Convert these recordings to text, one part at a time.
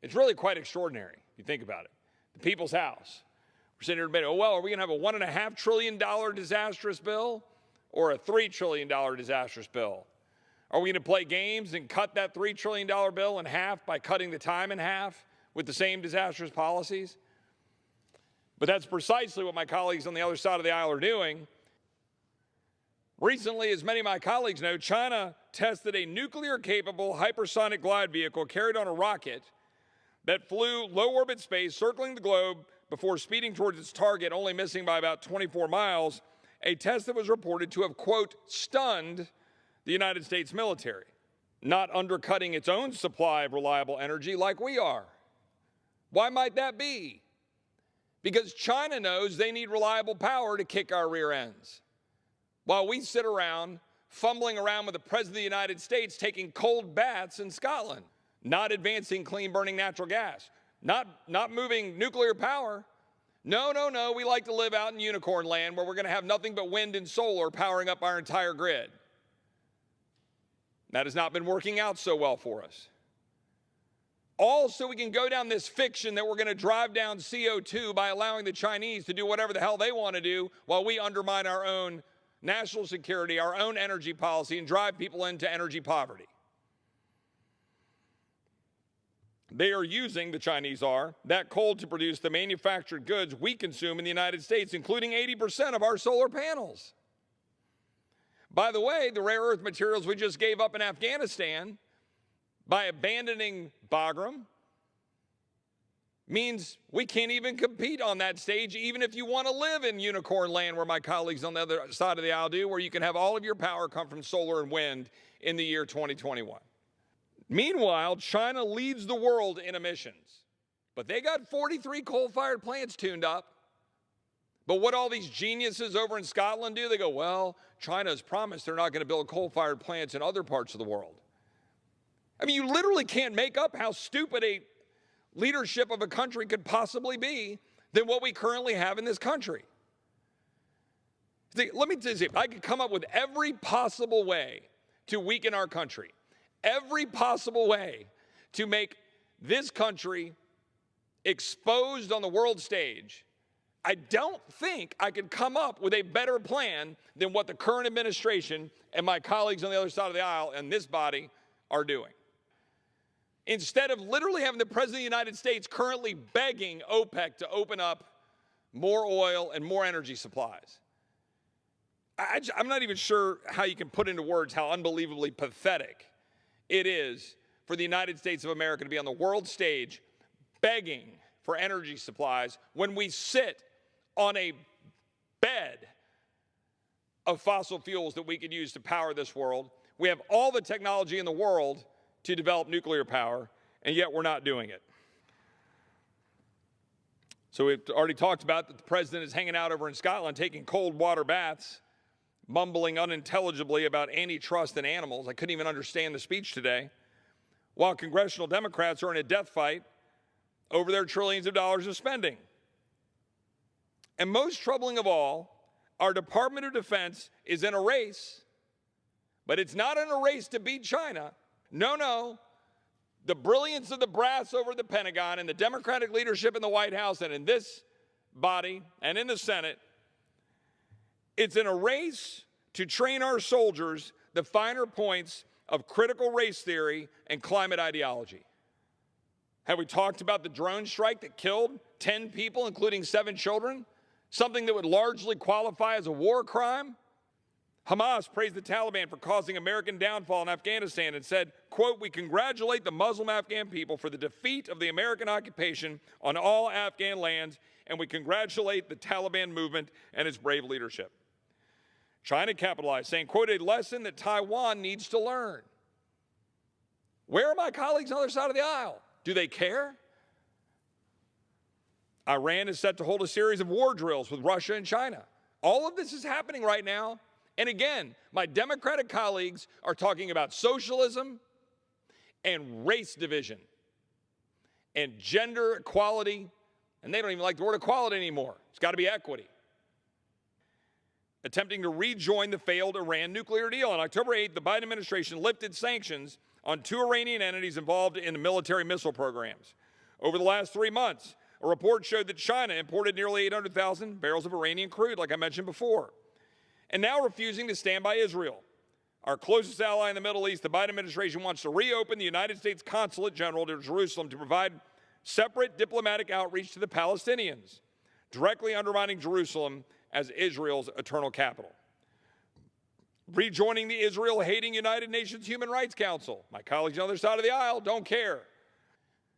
It's really quite extraordinary if you think about it. The People's House. We're sitting here debating, oh, well, are we going to have a $1.5 trillion disastrous bill or a $3 trillion disastrous bill? Are we going to play games and cut that $3 trillion bill in half by cutting the time in half with the same disastrous policies? But that's precisely what my colleagues on the other side of the aisle are doing. Recently, as many of my colleagues know, China tested a nuclear-capable hypersonic glide vehicle carried on a rocket that flew low-orbit space, circling the globe before speeding towards its target, only missing by about 24 miles, a test that was reported to have, quote, stunned the United States military, not undercutting its own supply of reliable energy like we are. Why might that be? Because China knows they need reliable power to kick our rear ends, while we sit around fumbling around with the President of the United States taking cold baths in Scotland, not advancing clean-burning natural gas, not moving nuclear power. No, we like to live out in unicorn land where we're going to have nothing but wind and solar powering up our entire grid. That has not been working out so well for us. All so we can go down this fiction that we're going to drive down CO2 by allowing the Chinese to do whatever the hell they want to do while we undermine our own national security, our own energy policy, and drive people into energy poverty. They are using, the Chinese are, that coal to produce the manufactured goods we consume in the United States, including 80% of our solar panels. By the way, the rare earth materials we just gave up in Afghanistan by abandoning Bagram means we can't even compete on that stage, even if you want to live in unicorn land where my colleagues on the other side of the aisle do, where you can have all of your power come from solar and wind in the year 2021. Meanwhile, China leads the world in emissions, but they got 43 coal-fired plants tuned up. But what all these geniuses over in Scotland do, they go, well, China has promised they're not going to build coal-fired plants in other parts of the world. I mean, you literally can't make up how stupid a leadership of a country could possibly be than what we currently have in this country. See, let me tell you, I could come up with every possible way to weaken our country, every possible way to make this country exposed on the world stage. I don't think I could come up with a better plan than what the current administration and my colleagues on the other side of the aisle and this body are doing. Instead of literally having the President of the United States currently begging OPEC to open up more oil and more energy supplies. I'm not even sure how you can put into words how unbelievably pathetic it is for the United States of America to be on the world stage begging for energy supplies when we sit on a bed of fossil fuels that we could use to power this world. We have all the technology in the world to develop nuclear power, and yet we're not doing it. So we've already talked about that the president is hanging out over in Scotland taking cold water baths, mumbling unintelligibly about antitrust and animals. I couldn't even understand the speech today. While congressional Democrats are in a death fight over their trillions of dollars of spending. And most troubling of all, our Department of Defense is in a race, but it's not in a race to beat China. No. The brilliance of the brass over the Pentagon and the Democratic leadership in the White House and in this body and in the Senate, it's in a race to train our soldiers the finer points of critical race theory and climate ideology. Have we talked about the drone strike that killed 10 people, including 7 children? Something that would largely qualify as a war crime? Hamas praised the Taliban for causing American downfall in Afghanistan and said, quote, we congratulate the Muslim Afghan people for the defeat of the American occupation on all Afghan lands, and we congratulate the Taliban movement and its brave leadership. China capitalized, saying, quote, a lesson that Taiwan needs to learn. Where are my colleagues on the other side of the aisle? Do they care? Iran is set to hold a series of war drills with Russia and China. All of this is happening right now. And again, my Democratic colleagues are talking about socialism and race division and gender equality, and they don't even like the word equality anymore. It's got to be equity. Attempting to rejoin the failed Iran nuclear deal. On October 8th, the Biden administration lifted sanctions on 2 Iranian entities involved in the military missile programs. Over the last 3 months, a report showed that China imported nearly 800,000 barrels of Iranian crude, like I mentioned before, and now refusing to stand by Israel. Our closest ally in the Middle East, the Biden administration wants to reopen the United States Consulate General to Jerusalem to provide separate diplomatic outreach to the Palestinians, directly undermining Jerusalem as Israel's eternal capital. Rejoining the Israel-hating United Nations Human Rights Council. My colleagues on the other side of the aisle don't care.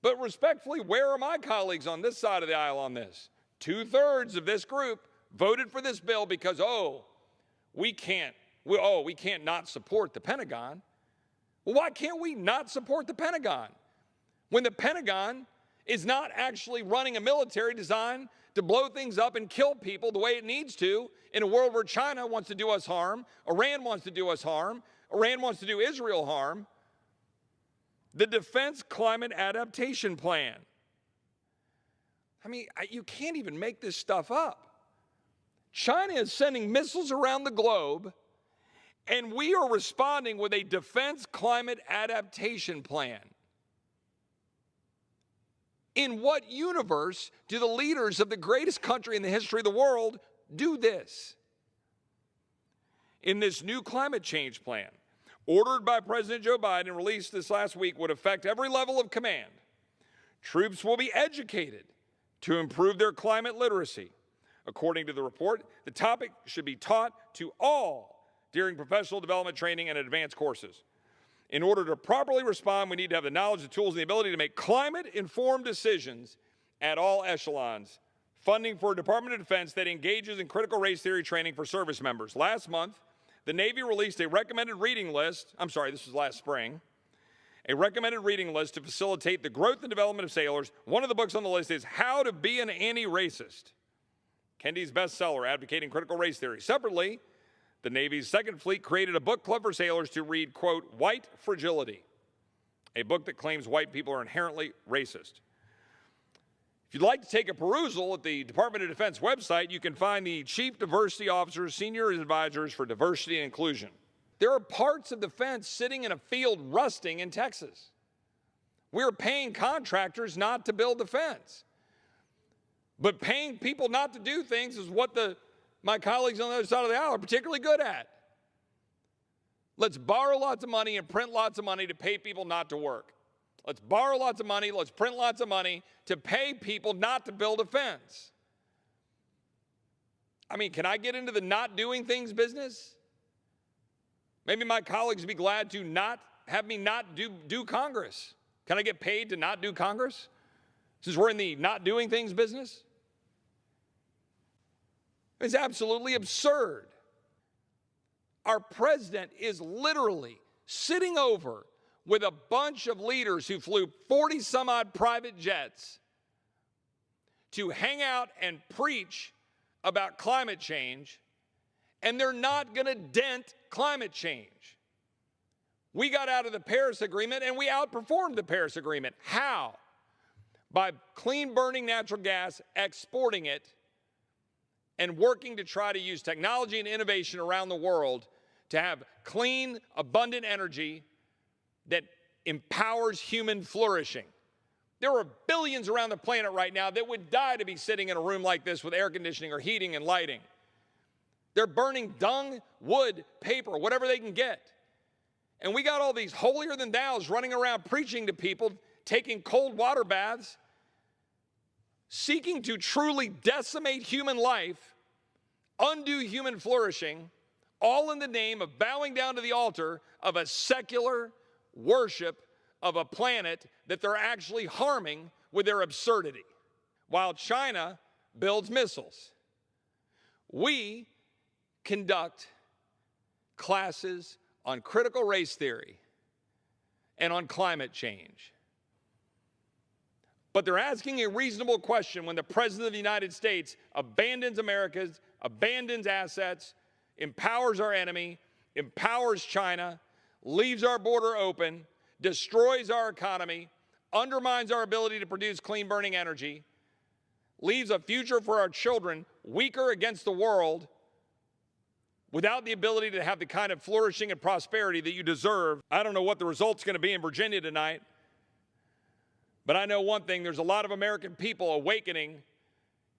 But respectfully, where are my colleagues on this side of the aisle on this? 2/3 of this group voted for this bill because, we can't not support the Pentagon. Well, why can't we not support the Pentagon? When the Pentagon is not actually running a military designed to blow things up and kill people the way it needs to in a world where China wants to do us harm, Iran wants to do us harm, Iran wants to do Israel harm. The Defense Climate Adaptation Plan. I mean, you can't even make this stuff up. China is sending missiles around the globe, and we are responding with a Defense Climate Adaptation Plan. In what universe do the leaders of the greatest country in the history of the world do this? In this new climate change plan, ordered by President Joe Biden and released this last week, would affect every level of command. Troops will be educated to improve their climate literacy. According to the report, the topic should be taught to all during professional development training and advanced courses. In order to properly respond, we need to have the knowledge, the tools, and the ability to make climate-informed decisions at all echelons. Funding for a Department of Defense that engages in critical race theory training for service members. Last month, the Navy released a recommended reading list. This was last spring. A recommended reading list to facilitate the growth and development of sailors. One of the books on the list is How to Be an Anti-Racist, Kendi's bestseller advocating critical race theory. Separately, the Navy's Second Fleet created a book club for sailors to read, quote, White Fragility, a book that claims white people are inherently racist. If you'd like to take a perusal at the Department of Defense website, you can find the Chief Diversity Officers, Senior Advisors for Diversity and Inclusion. There are parts of the fence sitting in a field rusting in Texas. We're paying contractors not to build the fence. But paying people not to do things is what my colleagues on the other side of the aisle are particularly good at. Let's borrow lots of money and print lots of money to pay people not to work. Let's borrow lots of money, let's print lots of money to pay people not to build a fence. I mean, can I get into the not doing things business? Maybe my colleagues would be glad to not have me not do Congress. Can I get paid to not do Congress? Since we're in the not doing things business? It's absolutely absurd. Our president is literally sitting over with a bunch of leaders who flew 40 some odd private jets to hang out and preach about climate change, and they're not going to dent climate change. We got out of the Paris Agreement and we outperformed the Paris Agreement. How? By clean burning natural gas, exporting it, and working to try to use technology and innovation around the world to have clean, abundant energy that empowers human flourishing. There are billions around the planet right now that would die to be sitting in a room like this with air conditioning or heating and lighting. They're burning dung, wood, paper, whatever they can get. And we got all these holier-than-thous running around preaching to people, taking cold water baths, seeking to truly decimate human life, undo human flourishing, all in the name of bowing down to the altar of a secular worship of a planet that they're actually harming with their absurdity. While China builds missiles, we conduct classes on critical race theory and on climate change. But they're asking a reasonable question when the President of the United States abandons America's, abandons assets, empowers our enemy, empowers China, leaves our border open, destroys our economy, undermines our ability to produce clean burning energy, leaves a future for our children weaker against the world without the ability to have the kind of flourishing and prosperity that you deserve. I don't know what the result's going to be in Virginia tonight, But I know one thing, there's a lot of American people awakening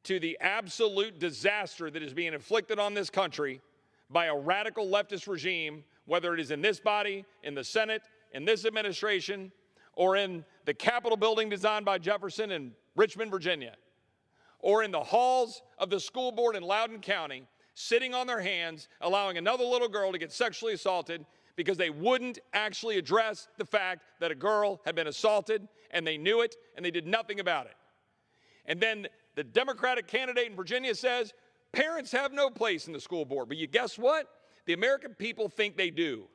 to the absolute disaster that is being inflicted on this country by a radical leftist regime, whether it is in this body, in the Senate, in this administration, or in the Capitol building designed by Jefferson in Richmond, Virginia, or in the halls of the school board in Loudoun County, sitting on their hands, allowing another little girl to get sexually assaulted because they wouldn't actually address the fact that a girl had been assaulted, and they knew it, and they did nothing about it. And then the Democratic candidate in Virginia says, parents have no place in the school board. But you guess what? The American people think they do.